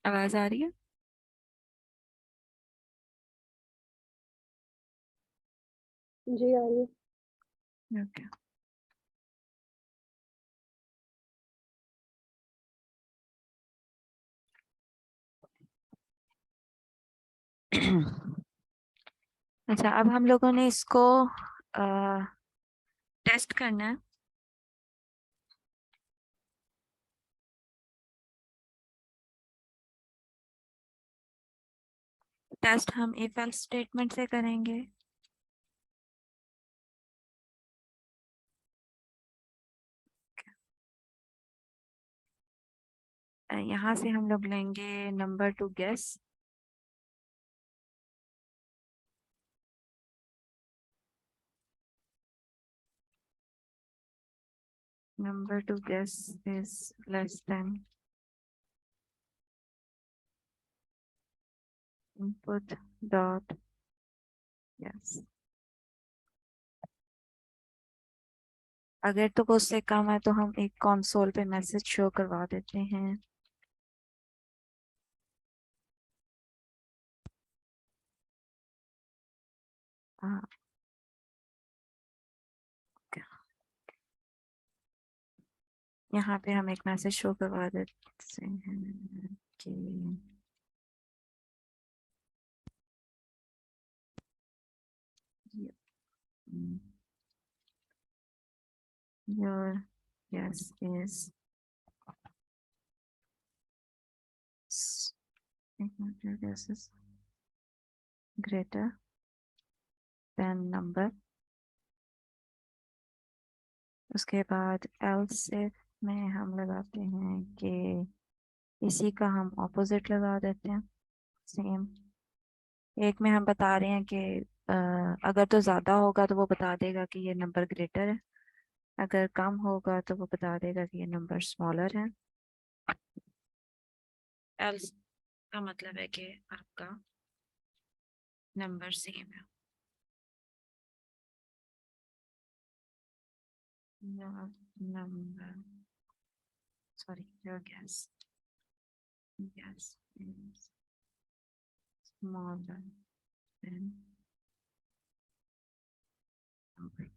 आवाज आ रही है? जी आ रही है। ओके। अच्छा, अब हम लोगों ने इसको टेस्ट करना है। टेस्ट हम इफ एल्स स्टेटमेंट से करेंगे। यहाँ से हम लोग लेंगे number two guess. Number two guess is less than input dot yes। अगर तो वो उससे कम है तो हम एक कंसोल पे मैसेज शो करवा देते हैं। हाँ, यहाँ पे हम एक मैसेज शो करवा देते हैं कि your yes is your guess is greater than number। उसके बाद else if में हम लगाते हैं कि इसी का हम ऑपोजिट लगा देते हैं सेम। एक में हम बता रहे हैं कि अ, अगर तो ज्यादा होगा तो वो बता देगा कि ये नंबर ग्रेटर है, अगर कम होगा तो वो बता देगा कि ये नंबर स्मॉलर है। else का मतलब है कि आपका नंबर सेम है। your number sorry your guess is smaller than number।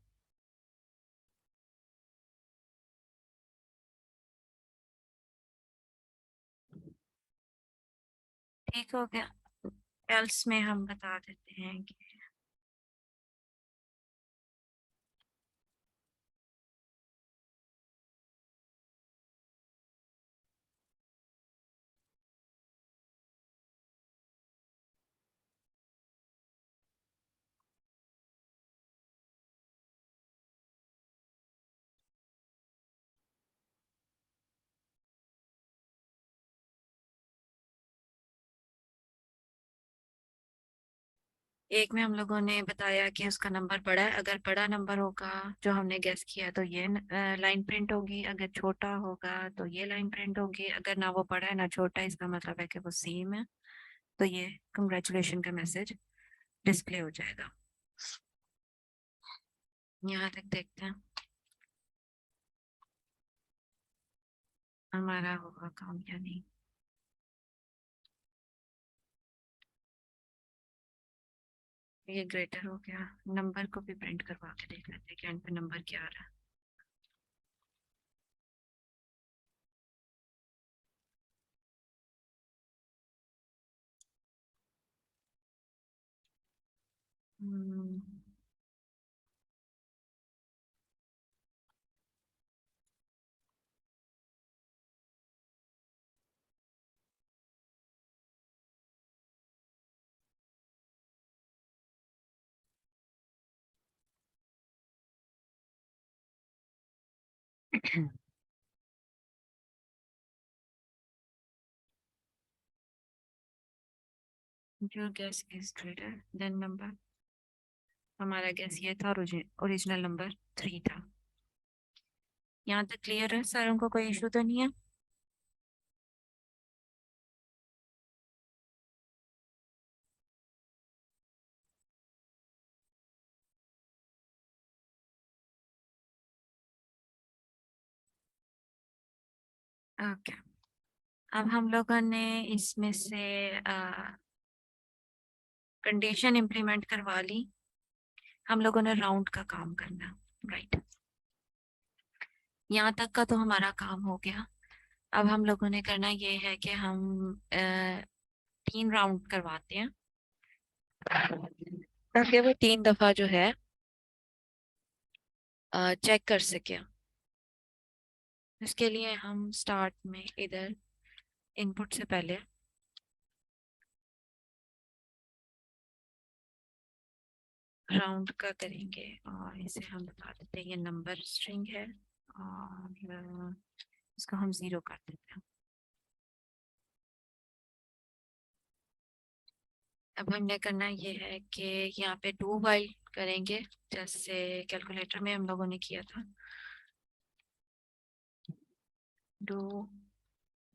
ठीक हो गया। else में हम बता देते हैं कि एक में हम लोगों ने बताया कि उसका नंबर बड़ा है, अगर बड़ा नंबर होगा जो हमने गेस किया तो ये लाइन प्रिंट होगी, अगर छोटा होगा तो ये लाइन प्रिंट होगी, अगर ना वो बड़ा है ना छोटा है इसका मतलब है कि वो सेम है, तो ये कंग्रेचुलेशन का मैसेज डिस्प्ले हो जाएगा। यहाँ तक देखते हैं हमारा होगा काम या नहीं। ये ग्रेटर हो गया। नंबर को भी प्रिंट करवा के देख लेते हैं कि एंड पे नंबर क्या आ रहा है। हम्म, your guess is greater than number। हमारा गैस ये था, ओरिजिनल नंबर 3 था। यहाँ तक क्लियर है? सारों को कोई इशू तो नहीं है? ओके। अब हम लोगों ने इसमें से कंडीशन इम्प्लीमेंट करवा ली। हम लोगों ने राउंड का काम करना, राइट। यहाँ तक का तो हमारा काम हो गया। अब हम लोगों ने करना ये है कि हम 3 राउंड करवाते हैं, ताकि वो 3 दफा जो है चेक कर सके। इसके लिए हम स्टार्ट में इधर इनपुट से पहले राउंड का करेंगे, और इसे हम बता देते हैं ये नंबर स्ट्रिंग है, और इसको हम 0 कर देते हैं। अब हमने करना ये है कि यहाँ पे डू वाइल करेंगे, जैसे कैलकुलेटर में हम लोगों ने किया था। डू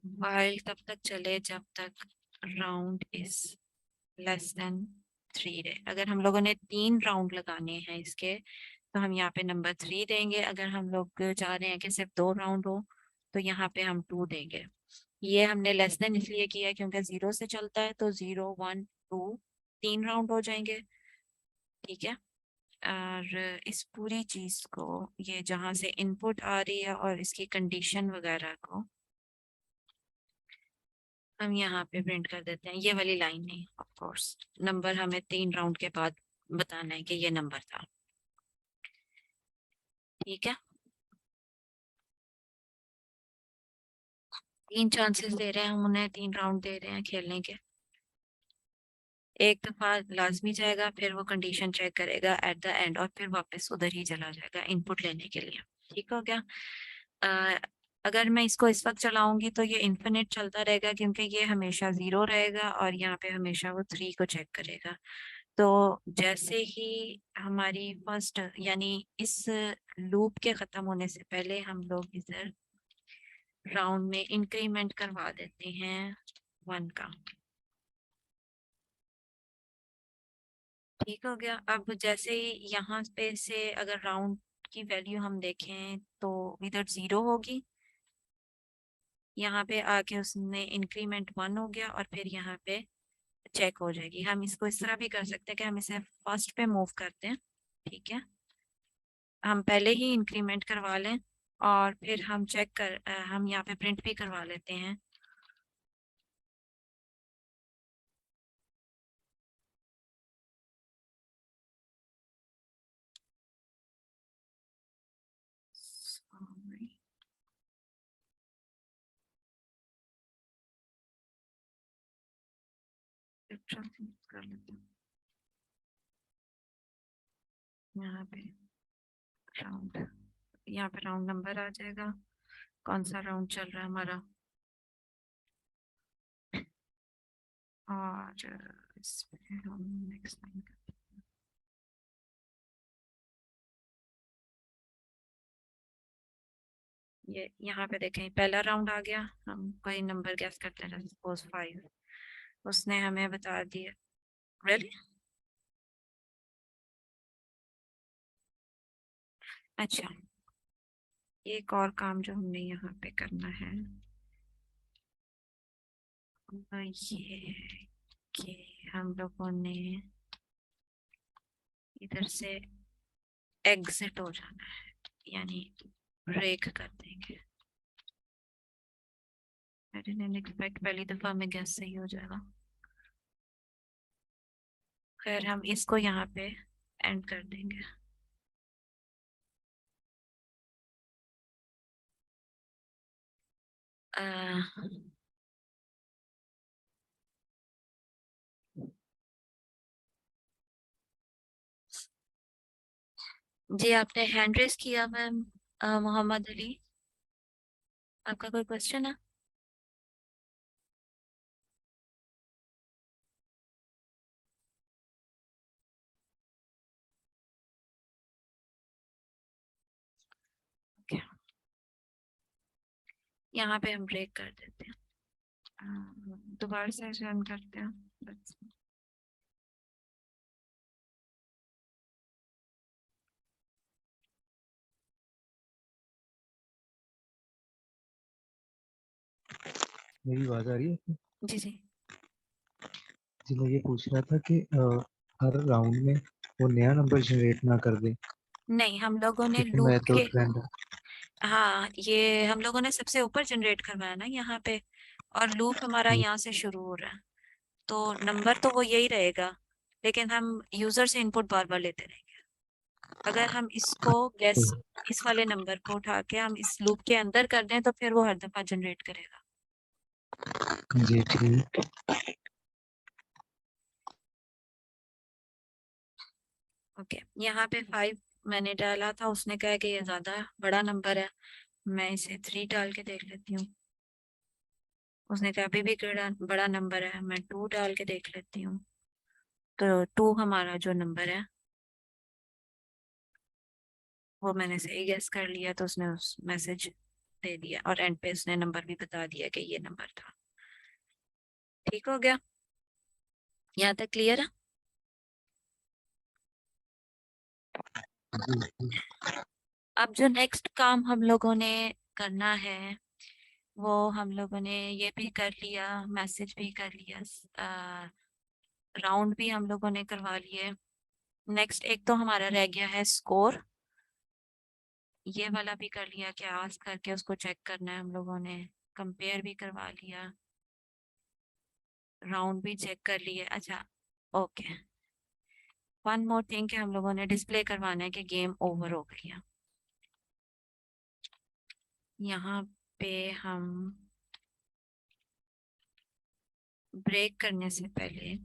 वाइल तब तक चले जब तक राउंड इज लेस देन 3 रहे। अगर हम लोगों ने 3 राउंड लगाने हैं इसके, तो हम यहाँ पे नंबर 3 देंगे। अगर हम लोग चाह रहे हैं कि सिर्फ 2 राउंड हो, तो यहाँ पे हम 2 देंगे। ये हमने लेस देन इसलिए किया है क्योंकि 0 से चलता है, तो 0 1 2 3 राउंड हो जाएंगे, ठीक है। और इस पूरी चीज को, ये जहां से इनपुट आ रही है और इसकी कंडीशन वगैरह को हम यहाँ पे प्रिंट कर देते हैं। ये वाली लाइन नहीं, ऑफ कोर्स नंबर हमें 3 राउंड के बाद बताना है कि ये नंबर था, ठीक है। 3 चांसेस दे रहे हैं हम उन्हें, 3 राउंड दे रहे हैं खेलने के। एक दफा लाजमी जाएगा, फिर वो कंडीशन चेक करेगा एट द एंड, और फिर वापस उधर ही चला जाएगा इनपुट लेने के लिए, ठीक हो गया। अ, अगर मैं इसको इस वक्त चलाऊंगी तो ये इन्फिनिट चलता रहेगा, क्योंकि ये हमेशा 0 रहेगा और यहाँ पे हमेशा वो 3 को चेक करेगा। तो जैसे ही हमारी फर्स्ट, यानी इस लूप के खत्म होने से पहले हम लोग इधर राउंड में इंक्रीमेंट करवा देते हैं 1 का, ठीक हो गया। अब जैसे ही यहाँ पे से अगर राउंड की वैल्यू हम देखें तो इधर 0 होगी, यहाँ पे आके उसने इंक्रीमेंट 1 हो गया, और फिर यहाँ पे चेक हो जाएगी। हम इसको इस तरह भी कर सकते हैं कि हम इसे फर्स्ट पे मूव करते हैं, ठीक है। हम पहले ही इंक्रीमेंट करवा लें, और फिर हम हम यहाँ पे प्रिंट भी करवा लेते हैं। Sorry. कर लेते हैं यहाँ पे राउंड, यहाँ पे राउंड नंबर आ जाएगा, कौन सा राउंड चल रहा है हमारा। और इसमें हम नेक्स्ट लाइन करते हैं। ये यहाँ पे देखें पहला राउंड आ गया, हम कोई नंबर गैस करते हैं, सपोज 5, उसने हमें बता दिया। रियली? अच्छा, एक और काम जो हमने यहाँ पे करना है वो ये है कि हम लोगों ने इधर से एग्जिट हो जाना है, यानी ब्रेक कर देंगे। आई डिडंट एक्सपेक्ट पहली दफा में गैस सही हो जाएगा। खैर हम इसको यहाँ पे एंड कर देंगे। जी आपने हैंड रेस किया मैम, मोहम्मद अली, आपका कोई क्वेश्चन है? Okay. यहाँ पे हम ब्रेक कर देते हैं, दोबारा से रन करते हैं बस। मेरी आवाज आ रही है? जी जी। जी मैं ये पूछ रहा था कि हर राउंड में वो नया नंबर जनरेट ना कर दे, नहीं, हम लोगों ने क्योंकि लूप मैं तो के, ट्रेंड। हाँ ये हम लोगों ने सबसे ऊपर जनरेट करवाया ना यहाँ पे, और लूप हमारा यहाँ से शुरू हो रहा है, तो नंबर तो वो यही रहेगा, लेकिन हम यूजर से इनपुट बार बार लेते रहेंगे। अगर हम इसको गैस, इस वाले नंबर को उठा के हम इस लूप के अंदर कर दें तो फिर वो हर दफा जनरेट करेगा। जी ठीक। ओके, यहाँ पे 5 मैंने डाला था, उसने कहा कि ये ज्यादा बड़ा नंबर है, मैं इसे 3 डाल के देख लेती हूँ। उसने कहा अभी भी बड़ा बड़ा नंबर है, मैं 2 डाल के देख लेती हूँ। तो 2 हमारा जो नंबर है वो मैंने सही गेस कर लिया, तो उसने उस मैसेज दे दिया और एंड पे उसने नंबर भी बता दिया कि ये नंबर था। ठीक हो गया, यहाँ तक क्लियर है? अब जो नेक्स्ट काम हम लोगों ने करना है, वो हम लोगों ने ये भी कर लिया, मैसेज भी कर लिया, राउंड भी हम लोगों ने करवा लिए। नेक्स्ट एक तो हमारा रह गया है स्कोर, ये वाला भी कर लिया कि आस्क करके उसको चेक करना है हम लोगों ने। कंपेयर भी करवा लिया, राउंड भी चेक कर लिए। अच्छा, ओके, वन मोर थिंग कि हम लोगों ने डिस्प्ले करवाना है कि गेम ओवर हो गई है। यहाँ पे हम ब्रेक करने से पहले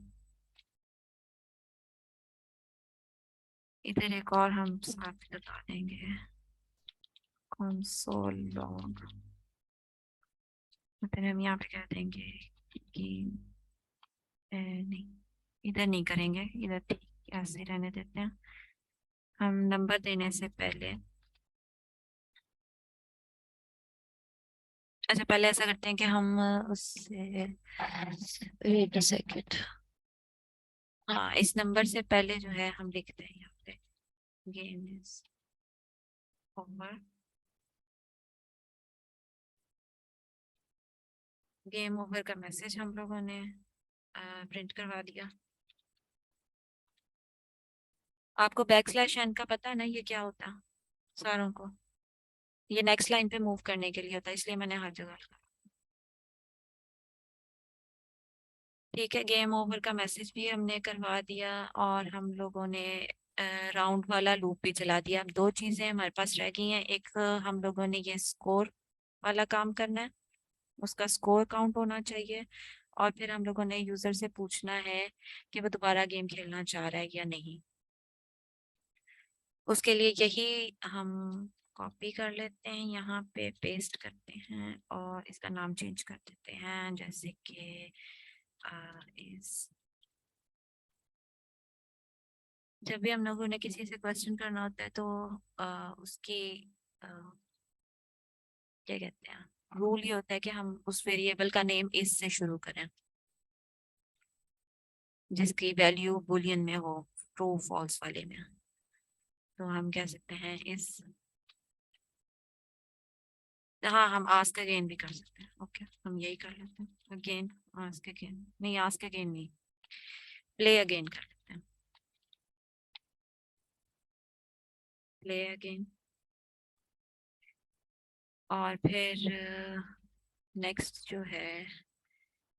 इधर एक और हम साथ लगा देंगे, कंसोल लॉग। फिर हम यहाँ पे कह देंगे कि नहीं, इधर नहीं करेंगे, इधर ठीक ऐसे रहने देते हैं। हम नंबर देने से पहले, अच्छा पहले ऐसा करते हैं कि हम उससे, वेट अ सेकंड, हाँ इस नंबर से पहले जो है हम लिखते हैं यहाँ पे game is over. Game over का मैसेज हम लोगों ने प्रिंट करवा दिया। आपको बैक स्लैश एन का पता है ना ये क्या होता है सारों को? ये नेक्स्ट लाइन पे मूव करने के लिए होता है, इसलिए मैंने हर जगह लिखा। ठीक है, गेम ओवर का मैसेज भी हमने करवा दिया, और हम लोगों ने राउंड वाला लूप भी चला दिया। अब दो चीजें हमारे पास रह गई हैं, एक हम लोगों ने ये स्कोर वाला काम करना है, उसका स्कोर काउंट होना चाहिए, और फिर हम लोगों ने यूजर से पूछना है कि वो दोबारा गेम खेलना चाह रहा है या नहीं। उसके लिए यही हम कॉपी कर लेते हैं, यहाँ पे पेस्ट करते हैं और इसका नाम चेंज कर देते हैं, जैसे कि इस, जब भी हम लोगों ने किसी से क्वेश्चन करना होता है तो उसकी अ, क्या कहते हैं, रूल ये होता है कि हम उस वेरिएबल का नेम इस से शुरू करें जिसकी वैल्यू बुलियन में हो, ट्रू फॉल्स वाले में। तो हम कह सकते हैं इस, हाँ हम आस्क अगेन भी कर सकते हैं। ओके, हम यही कर लेते हैं, अगेन आस्क अगेन, नहीं आस्क अगेन नहीं, प्ले अगेन कर लेते हैं, प्ले अगेन। और फिर नेक्स्ट जो है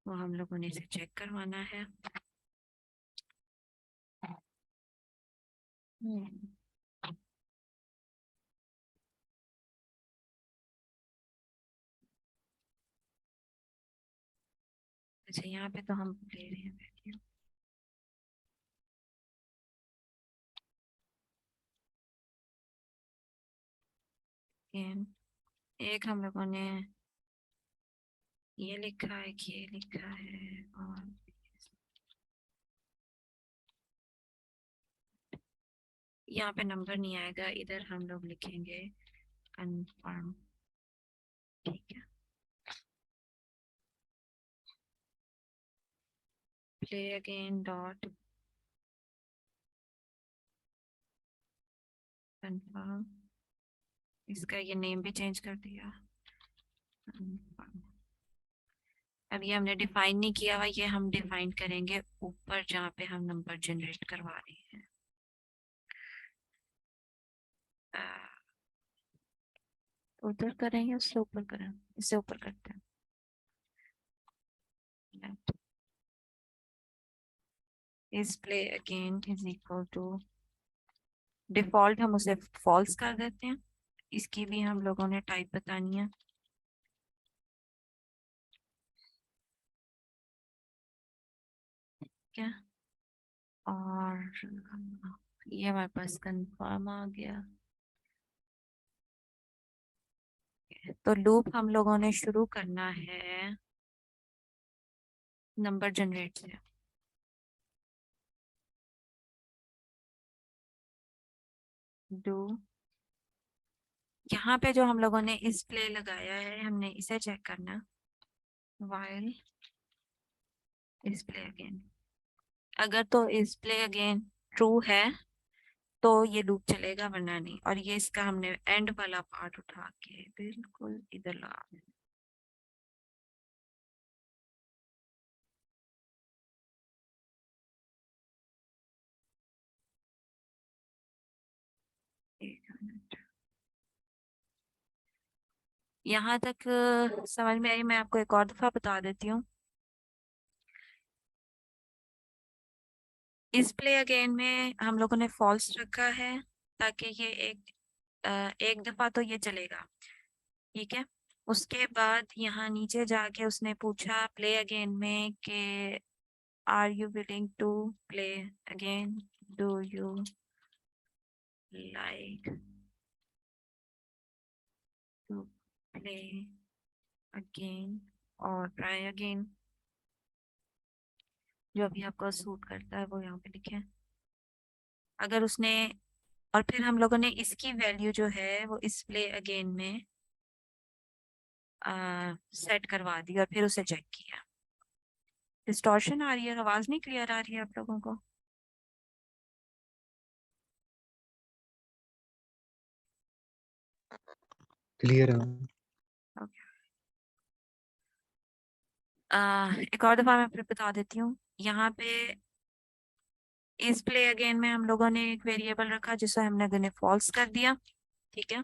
वो हम लोगों ने इसे चेक करवाना है। हम्म, अच्छा यहाँ पे तो हम ले रहे हैं वैल्यू, गेम, एक हम लोगों ने ये लिखा है कि ये लिखा है, और यहाँ पे नंबर नहीं आएगा, इधर हम लोग लिखेंगे कंफर्म। ठीक है, प्ले अगेन डॉट कंफर्म, इसका ये नेम भी चेंज कर दिया, confirm। अब ये हमने डिफाइन नहीं किया हुआ, ये हम डिफाइन करेंगे ऊपर जहाँ पे हम नंबर जनरेट करवा रहे हैं। उधर करेंगे उससे ऊपर करें, इससे ऊपर करते हैं। इस play again is equal to default, हम उसे फॉल्स कर देते हैं। इसकी भी हम लोगों ने टाइप बतानी है। क्या, और ये हमारे पास कंफर्म आ गया। तो लूप हम लोगों ने शुरू करना है नंबर जनरेट से। डू, यहाँ पे जो हम लोगों ने इस प्ले लगाया है हमने इसे चेक करना। व्हाइल इस प्ले अगेन, अगर तो इस प्ले अगेन ट्रू है तो ये लूप चलेगा, वरना नहीं। और ये इसका हमने एंड वाला पार्ट उठा के बिल्कुल इधर लगा देना। एक मिनट, यहाँ तक समझ में आई? मैं आपको एक और दफा बता देती हूँ। इस प्ले अगेन में हम लोगों ने फॉल्स रखा है ताकि ये एक दफा तो ये चलेगा, ठीक है। उसके बाद यहाँ नीचे जाके उसने पूछा प्ले अगेन में कि are you willing to play again, do you like to play again और ट्राई अगेन। जो भी आपको सूट करता है वो यहाँ पे लिखे। अगर उसने, और फिर हम लोगों ने इसकी वैल्यू जो है वो इस प्ले अगेन में सेट करवा दी और फिर उसे चेक किया। डिस्टॉर्शन आ रही है, आवाज नहीं क्लियर आ रही है आप लोगों को? क्लियर है। Okay. एक और दफा मैं फिर बता देती हूँ। यहाँ पे इस प्ले अगेन में हम लोगों ने एक वेरिएबल रखा जिसे हमने फॉल्स कर दिया, ठीक है।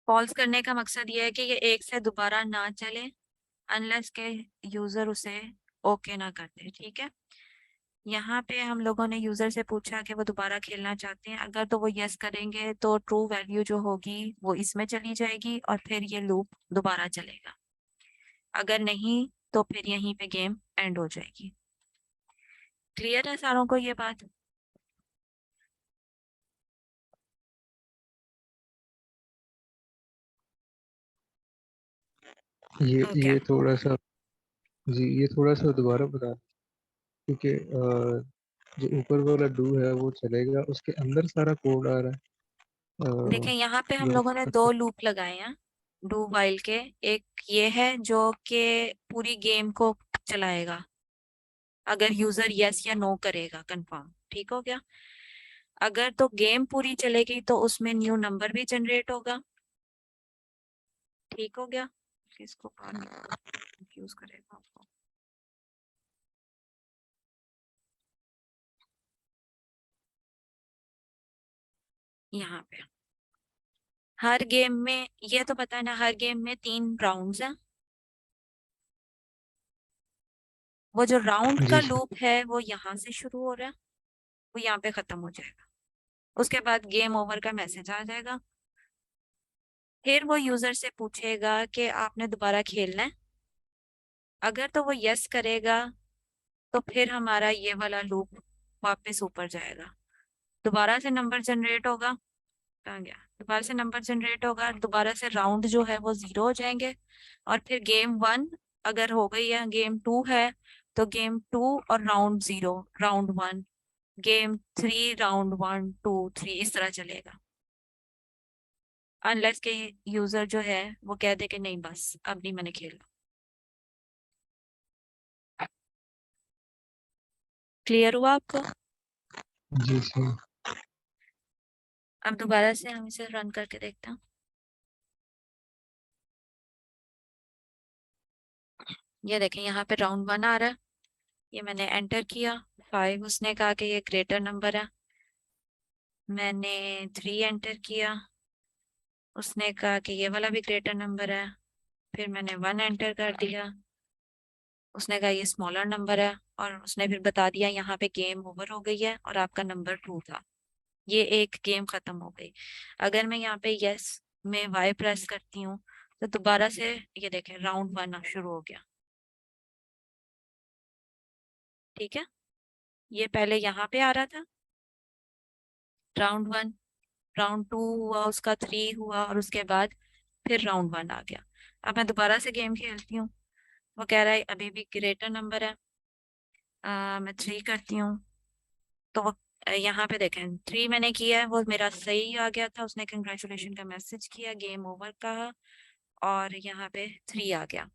फॉल्स करने का मकसद ये है कि ये एक से दोबारा ना चले अनलेस के यूजर उसे ओके ना करते, ठीक है। यहाँ पे हम लोगों ने यूजर से पूछा कि वो दोबारा खेलना चाहते हैं। अगर तो वो यस करेंगे तो ट्रू वैल्यू जो होगी वो इसमें चली जाएगी और फिर ये लूप दोबारा चलेगा। अगर नहीं तो फिर यहीं पे गेम एंड हो जाएगी। क्लियर है सारों को ये बात? ओके, ये थोड़ा सा, जी ये थोड़ा सा दोबारा बता, क्योंकि जो ऊपर वाला डू है वो चलेगा, उसके अंदर सारा कोड आ रहा है। देखें यहाँ पे हम ये लोगों ने दो लूप लगाए हैं डू वाइल के। एक ये है जो कि पूरी गेम को चलाएगा अगर यूजर यस या नो करेगा कंफर्म, ठीक हो गया। अगर तो गेम पूरी चलेगी तो उसमें न्यू नंबर भी जनरेट होगा, ठीक हो गया। किसको कंफ्यूज करेगा आपको? यहाँ पे हर गेम में, ये तो पता है ना, हर गेम में 3 राउंड्स हैं। वो जो राउंड का जी सर। लूप है वो यहाँ से शुरू हो रहा है, वो यहाँ पे खत्म हो जाएगा। उसके बाद गेम ओवर का मैसेज आ जाएगा। फिर वो यूजर से पूछेगा कि आपने दोबारा खेलना है। अगर तो वो यस करेगा तो फिर हमारा ये वाला लूप वापस ऊपर जाएगा। दोबारा से नंबर जनरेट होगा। कहाँ गया? दोबारा से नंबर जनरेट होगा, दोबारा से राउंड जो है वो 0 हो जाएंगे। और फिर गेम 1 अगर हो गई है, गेम 2 है तो गेम 2 और राउंड 0 राउंड 1, गेम 3 राउंड 1 2 3, इस तरह चलेगा। अनलेस के यूजर जो है वो कह दे कि नहीं बस अब नहीं मैंने खेलना। क्लियर हुआ आपको? जी सर। अब दोबारा से हम इसे रन करके देखते हैं। ये देखें यहाँ पे राउंड 1 आ रहा है, ये मैंने एंटर किया। 5 उसने कहा कि ये ग्रेटर नंबर है, मैंने 3 एंटर किया, उसने कहा कि ये वाला भी ग्रेटर नंबर है, फिर मैंने 1 एंटर कर दिया, उसने कहा ये स्मॉलर नंबर है, और उसने फिर बता दिया यहाँ पे गेम ओवर हो गई है और आपका नंबर 2 था। ये एक गेम खत्म हो गई। अगर मैं यहाँ पे यस में वाई प्रेस करती हूँ तो दोबारा से ये देखें राउंड 1 शुरू हो गया। ठीक है, ये पहले यहाँ पे आ रहा था राउंड 1, राउंड 2 हुआ, उसका 3 हुआ, और उसके बाद फिर राउंड 1 आ गया। अब मैं दोबारा से गेम खेलती हूँ, वो कह रहा है अभी भी ग्रेटर नंबर है। मैं 3 करती हूँ तो यहाँ पे देखें 3 मैंने किया है, वो मेरा सही आ गया था, उसने कंग्रेचुलेशन का मैसेज किया, गेम ओवर कहा, और यहाँ पे 3 आ गया,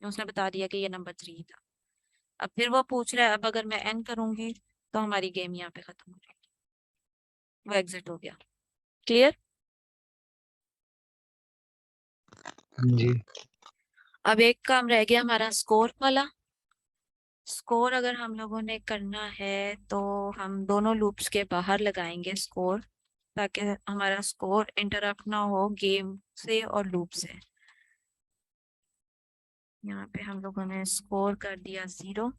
उसने बता दिया कि ये नंबर 3 था। अब फिर वो पूछ रहा है अब अगर मैं एंड करूंगी तो हमारी गेम यहाँ पे खत्म हो जाएगी। वो एग्जिट हो गया। क्लियर? जी। अब एक काम रह गया हमारा स्कोर वाला। स्कोर अगर हम लोगों ने करना है तो हम दोनों लूप्स के बाहर लगाएंगे स्कोर, ताकि हमारा स्कोर इंटरप्ट ना हो गेम से और लूप से। यहाँ पे हम लोगों ने स्कोर कर दिया 0।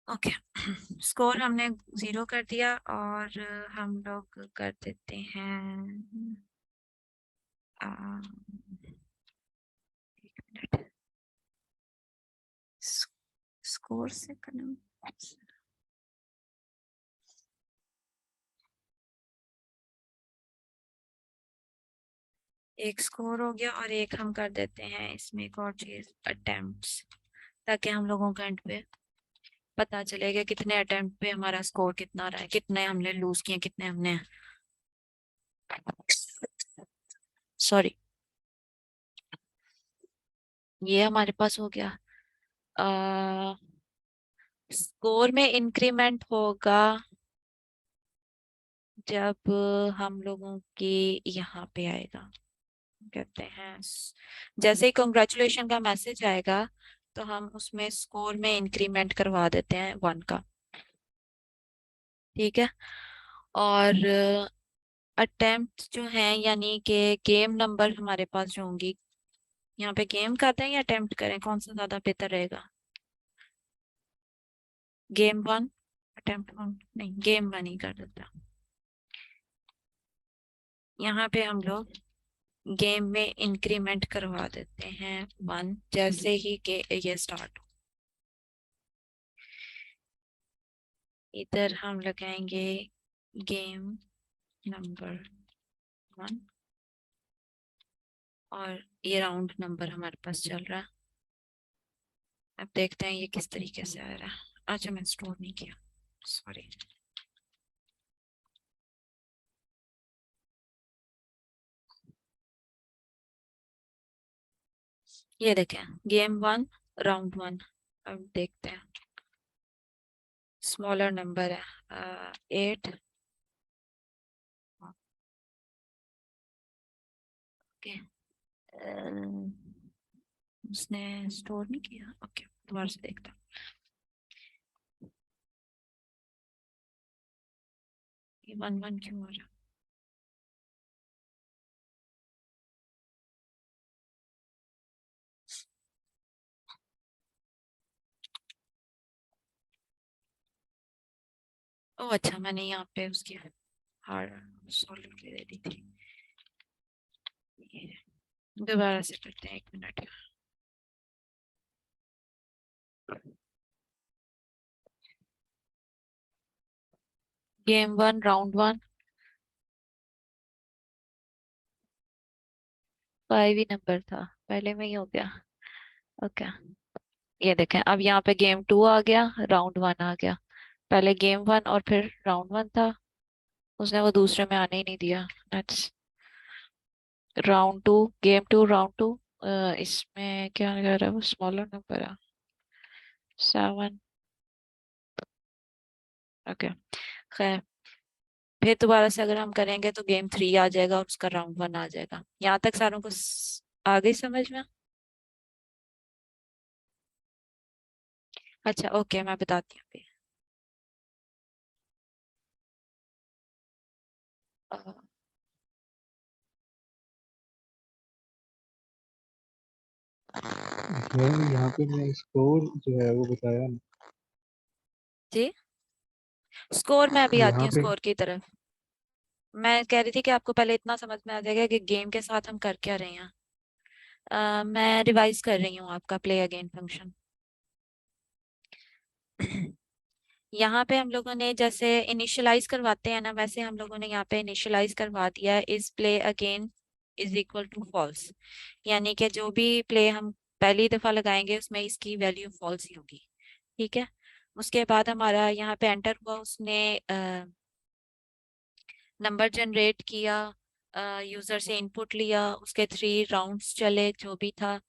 ओके, स्कोर हमने 0 कर दिया, और हम लोग कर देते हैं आ, एक मिनट, स्कोर से करना। एक स्कोर हो गया, और एक हम कर देते हैं इसमें एक और चीज, अटेम्प्ट्स, ताकि हम लोगों का एंड पे पता चलेगा कितने अटेम्प्ट पे हमारा स्कोर कितना रहा है, कितने हमने लूज किए, कितने हमने, सॉरी, ये हमारे पास हो गया। स्कोर में इंक्रीमेंट होगा जब हम लोगों के यहाँ पे आएगा, कहते हैं जैसे ही कंग्रेचुलेशन का मैसेज आएगा तो हम उसमें स्कोर में इंक्रीमेंट करवा देते हैं 1 का। ठीक है, और अटेम्प्ट जो हैं यानी कि गेम नंबर हमारे पास जो होंगी, यहाँ पे गेम करते हैं या अटेम्प्ट करें, कौन सा ज्यादा बेहतर रहेगा? गेम 1, अटेम्प्ट 1, नहीं गेम 1 ही कर देता। यहाँ पे हम लोग गेम में इंक्रीमेंट करवा देते हैं 1, जैसे ही के ये स्टार्ट हो। इधर हम लगाएंगे गेम नंबर 1, और ये राउंड नंबर हमारे पास चल रहा है। अब देखते हैं ये किस तरीके से आ रहा है। अच्छा, मैं स्टोर नहीं किया, सॉरी। ये देखें गेम 1, राउंड 1। अब देखते हैं, स्मॉलर नंबर है 8। ओके, उसने स्टोर नहीं किया, ओके दोबारा से देखता हूँ। ये 1 1 क्यों हो रहा? ओ अच्छा, मैंने यहाँ पे उसकी हार्ड सॉल्व के दे दी थी। ये दोबारा से करते हैं, 1 मिनट। गेम 1, राउंड 1, 5 ही नंबर था, पहले में ही हो गया। ओके, ये देखें अब यहाँ पे गेम 2 आ गया, राउंड 1 आ गया। पहले गेम 1 और फिर राउंड 1 था, उसने वो दूसरे में आने ही नहीं दिया। Let's round 2, game 2, round 2। इसमें क्या लगा रहा है, वो स्मॉलर नंबर है 7। ओके, खैर, फिर दोबारा से अगर हम करेंगे तो गेम 3 आ जाएगा और उसका राउंड 1 आ जाएगा। यहाँ तक सारों को आ गई समझ में? अच्छा ओके, मैं बताती हूँ अभी। अ, यहाँ पे मैं स्कोर जो है वो बताया ना। जी, स्कोर में अभी आती यहाँ हूँ पे स्कोर की तरफ। मैं कह रही थी कि आपको पहले इतना समझ में आ जाएगा कि गेम के साथ हम कर क्या रहे हैं। मैं रिवाइज कर रही हूँ आपका प्ले अगेन फंक्शन। यहाँ पे हम लोगों ने जैसे इनिशियलाइज करवाते हैं ना, वैसे हम लोगों ने यहाँ पे इनिशियलाइज करवा दिया है is play again is equal to false. यानी कि जो भी प्ले हम पहली दफा लगाएंगे उसमें इसकी वैल्यू फॉल्स ही होगी। ठीक है। उसके बाद हमारा यहाँ पे एंटर हुआ, उसने नंबर जनरेट किया, यूजर से इनपुट लिया, उसके 3 राउंड्स चले जो भी था।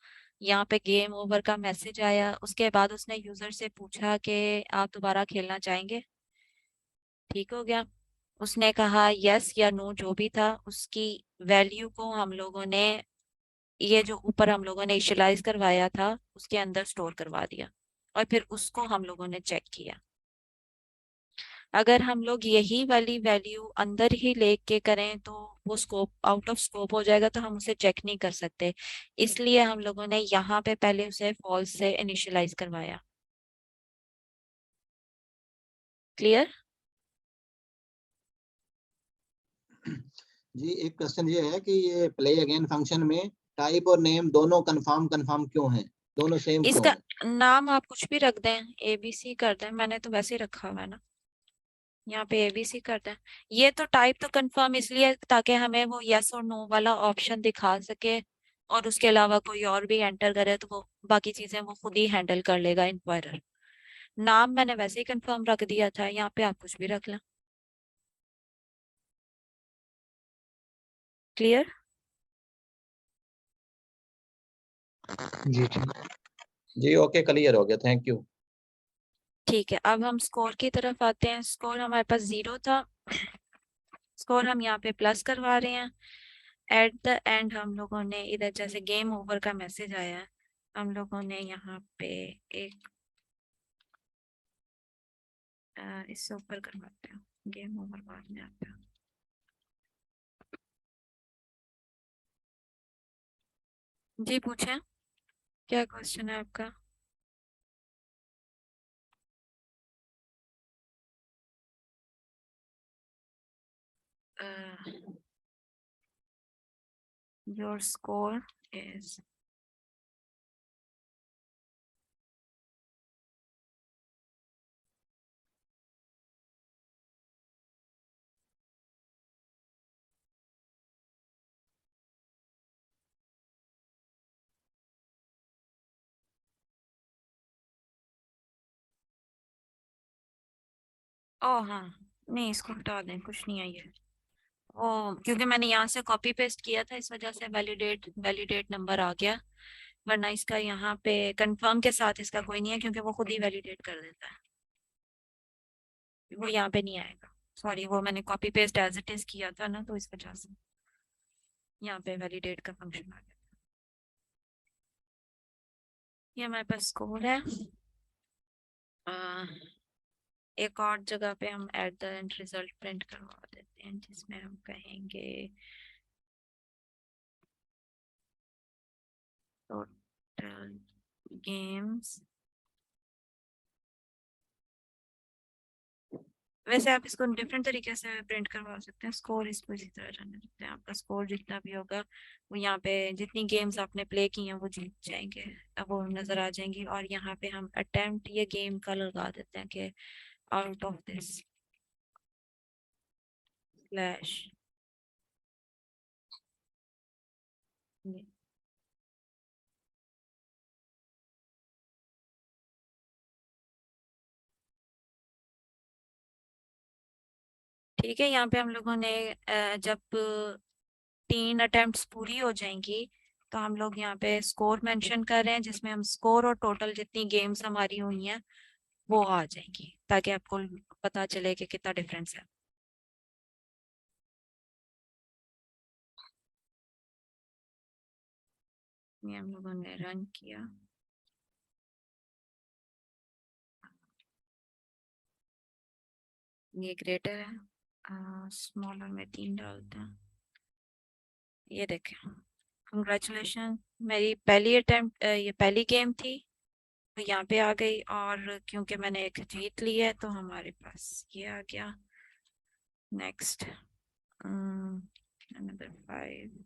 यहाँ पे गेम ओवर का मैसेज आया। उसके बाद उसने यूजर से पूछा कि आप दोबारा खेलना चाहेंगे। ठीक हो गया। उसने कहा यस या नो जो भी था, उसकी वैल्यू को हम लोगों ने ये जो ऊपर हम लोगों ने इनिशियलाइज करवाया था उसके अंदर स्टोर करवा दिया और फिर उसको हम लोगों ने चेक किया। अगर हम लोग यही वाली वैल्यू अंदर ही लेके करें तो वो स्कोप आउट ऑफ स्कोप हो जाएगा, तो हम उसे चेक नहीं कर सकते। इसलिए हम लोगों ने यहाँ पे पहले उसे फॉल्स से इनिशियलाइज करवाया। क्लियर? जी एक क्वेश्चन ये है कि ये प्ले अगेन फंक्शन में टाइप और नेम दोनों कंफर्म कंफर्म क्यों हैं, दोनों सेम क्यों इसका हैं? नाम आप कुछ भी रख दें, ABC कर दें, मैंने तो वैसे ही रखा हुआ है ना, यहाँ पे ABC कर दें। ये तो टाइप तो कंफर्म इसलिए ताकि हमें वो यस और नो वाला ऑप्शन दिखा सके, और उसके अलावा कोई और भी एंटर करे तो वो बाकी चीजें वो खुद ही हैंडल कर लेगा इंक्वायरर। नाम मैंने वैसे ही कंफर्म रख दिया था, यहाँ पे आप कुछ भी रख लें। क्लियर? जी ठीक। जी ओके, क्लियर हो गया, थैंक यू। ठीक है, अब हम स्कोर की तरफ आते हैं। स्कोर हमारे पास 0 था, स्कोर हम यहाँ पे प्लस करवा रहे हैं। एट द एंड हम लोगों ने इधर जैसे गेम ओवर का मैसेज आया है, हम लोगों ने यहाँ पे एक इससे ऊपर करवाते हैं, गेम ओवर बाद में आता है। जी पूछें, क्या क्वेश्चन है आपका? योर स्कोर इज ओ हाँ, नहीं इसको हटा दें, कुछ नहीं है ये। ओ क्योंकि मैंने यहाँ से कॉपी पेस्ट किया था इस वजह से वैलिडेट वैलिडेट नंबर आ गया, वरना इसका यहाँ पे कंफर्म के साथ इसका कोई नहीं है क्योंकि वो खुद ही वैलिडेट कर देता है, वो यहाँ पे नहीं आएगा। सॉरी, वो मैंने copy paste as it is किया था ना, तो इस वजह से यहाँ पे वैलिडेट का फंक्शन आ गया। ये हमारे पास स्कोर है। एक और जगह पे हम at the end result print करवा देते हैं जिसमें हम कहेंगे टोटल गेम्स। वैसे आप इसको डिफरेंट तरीके से प्रिंट करवा सकते हैं, स्कोर इसको इसी तरह रहने देते हैं। आपका स्कोर जितना भी होगा वो यहाँ पे जितनी गेम्स आपने प्ले की हैं वो जीत जाएंगे, अब वो नजर आ जाएंगी। और यहाँ पे हम अटेम्प्ट ये गेम का लगा देते हैं कि आउट ऑफ दिस स्लैश। ठीक है, यहाँ पे हम लोगों ने जब 3 अटेम्प्ट्स पूरी हो जाएंगी तो हम लोग यहाँ पे स्कोर मेंशन कर रहे हैं जिसमें हम स्कोर और टोटल जितनी गेम्स हमारी हुई हैं वो आ जाएंगी, ताकि आपको पता चले कि कितना डिफरेंस है। ये हम लोगों ने रन किया, ये ग्रेटर है, स्मॉलर में 3 डालते हैं। ये देखें, कंग्रेचुलेशन, मेरी पहली अटेम्प्ट, ये पहली गेम थी तो यहाँ पे आ गई, और क्योंकि मैंने एक जीत ली है तो हमारे पास ये आ गया। नेक्स्ट, नंबर 5,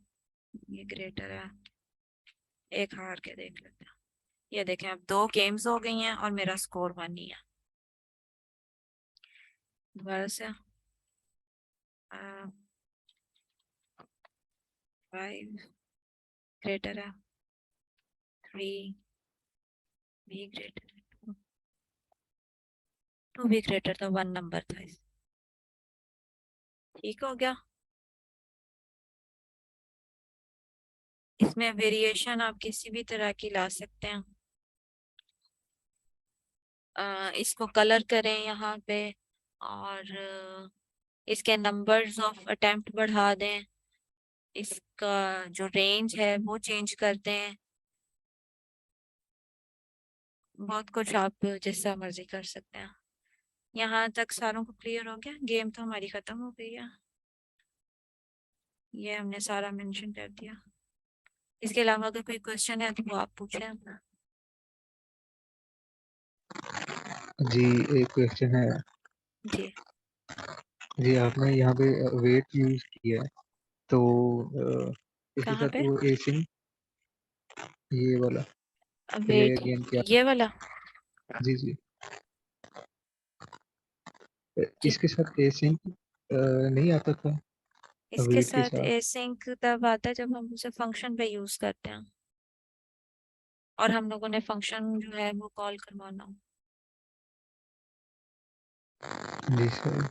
ये ग्रेटर है, एक हार के देख लेते हैं। ये देखें, अब 2 गेम्स हो गई हैं और मेरा स्कोर 1 ही है। दोबारा से 5 ग्रेटर है, 3 भी ग्रेटर है, 2 भी ग्रेटर था, 1 नंबर था। ठीक हो गया। इसमें वेरिएशन आप किसी भी तरह की ला सकते हैं। इसको कलर करें यहाँ पे, और इसके नंबर्स ऑफ अटेम्प्ट बढ़ा दें, इसका जो रेंज है वो चेंज कर दें, बहुत कुछ आप जैसा मर्जी कर सकते हैं। यहाँ तक सारों को क्लियर हो गया? गेम तो हमारी खत्म हो गई है, ये हमने सारा मेंशन कर दिया। इसके अलावा अगर कोई क्वेश्चन है तो वो आप पूछें। जी एक क्वेश्चन है जी, जी। आपने यहाँ पे वेट यूज किया है तो इसके कहाँ साथ पे? वो एसिंग, ये वाला प्ले वेट, अगेन क्या? ये वाला? जी जी, जी, इसके साथ एसिंग नहीं आता था इसके वेट के साथ साथ? एसिंक तब आता है जब हम उसे फंक्शन पे यूज करते हैं, और हम लोगों ने फंक्शन जो है वो कॉल करवाना हो। जी सर।